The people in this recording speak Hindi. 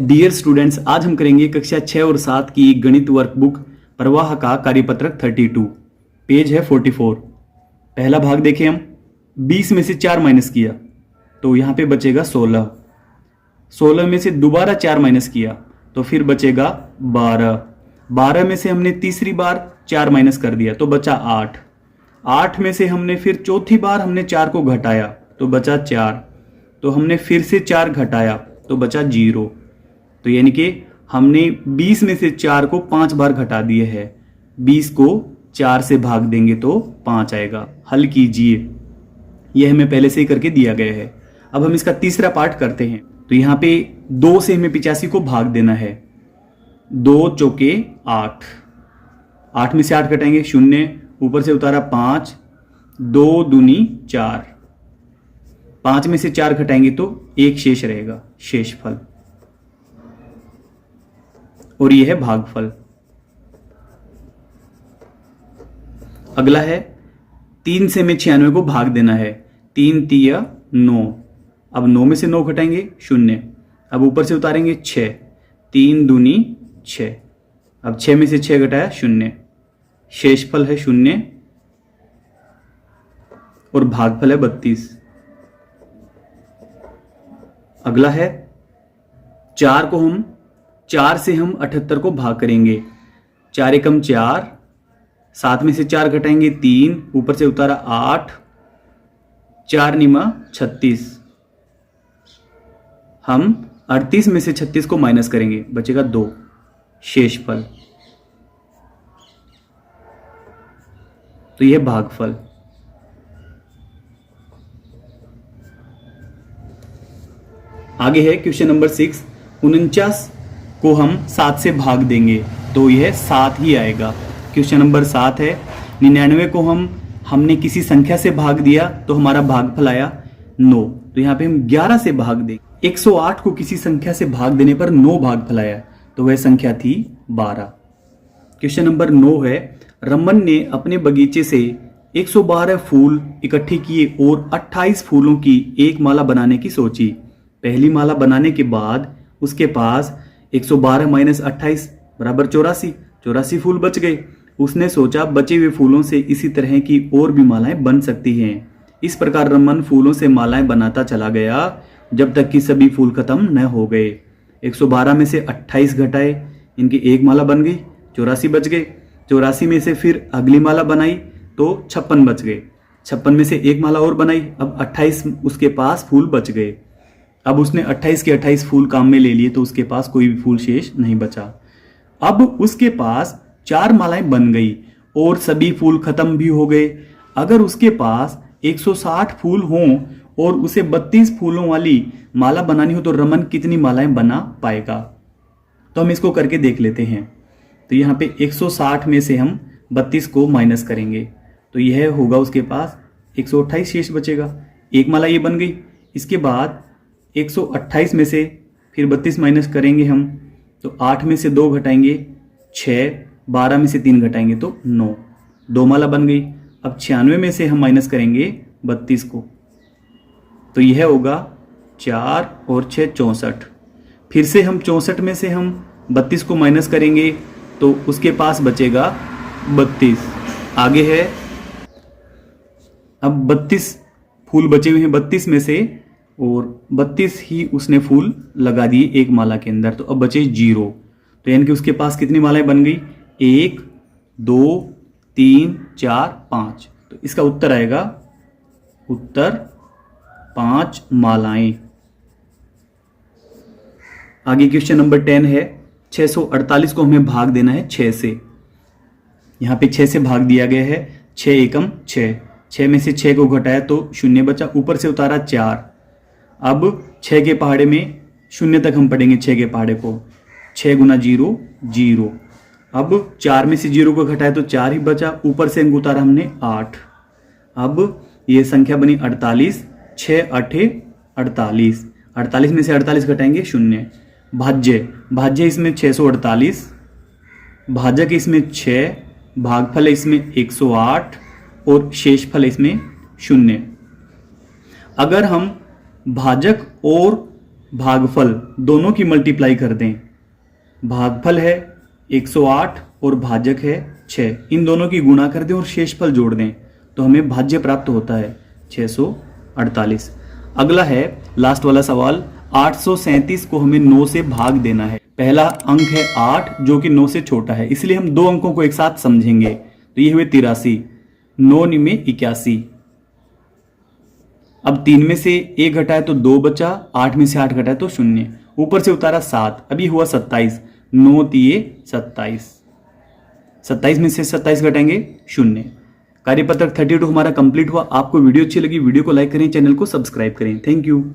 डियर स्टूडेंट्स, आज हम करेंगे कक्षा 6 और 7 की गणित वर्कबुक प्रवाह का कार्यपत्रक 32। पेज है 44। पहला भाग देखें हम। 20 में से 4 माइनस किया तो यहाँ पे बचेगा 16। 16 में से दोबारा 4 माइनस किया तो फिर बचेगा 12। 12 में से हमने तीसरी बार 4 माइनस कर दिया तो बचा 8। 8 में से हमने फिर चौथी बार हमने 4 को घटाया तो बचा 4। तो हमने फिर से 4 घटाया तो बचा 0। तो यानी कि हमने 20 में से 4 को 5 बार घटा दिए है। 20 को 4 से भाग देंगे तो 5 आएगा। हल कीजिए। यह हमें पहले से ही करके दिया गया है। अब हम इसका तीसरा पार्ट करते हैं। तो यहाँ पे 2 से हमें 85 को भाग देना है। 2 चौके 8। 8 में से 8 घटाएंगे 0, ऊपर से उतारा 5, 2 दूनी 4। 5 में से 4 घटाएंगे तो 1 शेष रहेगा, शेषफल। और यह है भागफल। अगला है 3 से हमें 96 को भाग देना है। 3 तिया 9। अब 9 में से 9 घटाएंगे 0। अब ऊपर से उतारेंगे 6। 3 दूनी 6। अब 6 में से 6 घटाया 0। शेषफल है 0 और भागफल है 32। अगला है 4 से हम 78 को भाग करेंगे। 4 एकम 4। 7 में से 4 घटाएंगे 3, ऊपर से उतारा 8, 4 निमा 36। हम 38 में से 36 को माइनस करेंगे, बचेगा 2, शेषफल। तो यह भागफल। आगे है क्वेश्चन नंबर 6। 49 को हम 7 से भाग देंगे तो यह 7 ही आएगा। क्वेश्चन नंबर 7 है। 99 को हमने किसी संख्या से भाग दिया तो हमारा भागफल आया 9। तो यहाँ पे हम 11 से भाग देंगे। 108 को किसी संख्या से भाग देने पर 9 भागफल आया तो वह संख्या थी 12। क्वेश्चन नंबर 9 है। रमन ने अपने बगीचे से 112 फूल इकट्ठे किए और 28 फूलों की एक माला बनाने की सोची। पहली माला बनाने के बाद उसके पास 112 माइनस 28 बराबर 84। 84 फूल बच गए। उसने सोचा बचे हुए फूलों से इसी तरह की और भी मालाएं बन सकती हैं। इस प्रकार रमन फूलों से मालाएं बनाता चला गया जब तक कि सभी फूल खत्म न हो गए। 112 में से 28 घटाए, इनकी एक माला बन गई, 84 बच गए। 84 में से फिर अगली माला बनाई तो 56 बच गए। 56 में से एक माला और बनाई, अब 28 उसके पास फूल बच गए। अब उसने 28 के 28 फूल काम में ले लिए तो उसके पास कोई भी फूल शेष नहीं बचा। अब उसके पास 4 मालाएं बन गई और सभी फूल खत्म भी हो गए। अगर उसके पास 160 फूल हों और उसे 32 फूलों वाली माला बनानी हो तो रमन कितनी मालाएं बना पाएगा? तो हम इसको करके देख लेते हैं। तो यहाँ पे 160 में से हम 32 को माइनस करेंगे तो यह होगा उसके पास 128 शेष बचेगा। एक माला ये बन गई। इसके बाद 128 में से फिर 32 माइनस करेंगे हम तो 8 में से 2 घटाएंगे 6, 12 में से 3 घटाएंगे तो 9, 2 माला बन गई। अब 96 में से हम माइनस करेंगे 32 को तो यह होगा 4 और 6 64। फिर से हम 64 में से हम 32 को माइनस करेंगे तो उसके पास बचेगा 32। आगे है अब 32 फूल बचे हुए हैं 32 में से और 32 ही उसने फूल लगा दिए एक माला के अंदर तो अब बचे 0। तो यानी कि उसके पास कितनी मालाएं बन गई? 1, 2, 3, 4, 5। तो इसका उत्तर आएगा, उत्तर 5 मालाएं। आगे क्वेश्चन नंबर 10 है। 648 को हमें भाग देना है 6 से। यहाँ पे 6 से भाग दिया गया है। 6 एकम 6। 6 में से 6 को घटाया तो 0 बचा, ऊपर से उतारा 4। अब 6 के पहाड़े में 0 तक हम पढ़ेंगे। 6 के पहाड़े को 6 गुना 0 0। अब 4 में से 0 को घटाया तो 4 ही बचा, ऊपर से अंक उतारा हमने 8। अब ये संख्या बनी 48। 6 8 48। 48 में से 48 घटाएंगे 0। भाज्य इसमें 648, भाजक इसमें 6, भागफल इसमें 108 और शेषफल इसमें 0। अगर हम भाजक और भागफल दोनों की मल्टीप्लाई कर दें। भागफल है 108 और भाजक है 6, इन दोनों की गुणा कर दें और शेषफल जोड़ दें तो हमें भाज्य प्राप्त होता है 648। अगला है लास्ट वाला सवाल, 837 को हमें 9 से भाग देना है। पहला अंक है 8 जो कि 9 से छोटा है, इसलिए हम दो अंकों को एक साथ समझेंगे। तो ये हुए 83, 9 में 81। अब 3 में से 1 घटाए तो 2 बचा, 8 में से 8 घटाए तो 0, ऊपर से उतारा 7, अभी हुआ 27, 9 तिये 27, 27 में से 27 घटाएंगे 0। कार्यपत्रक 32 हमारा कंप्लीट हुआ। आपको वीडियो अच्छी लगी, वीडियो को लाइक करें, चैनल को सब्सक्राइब करें। Thank you.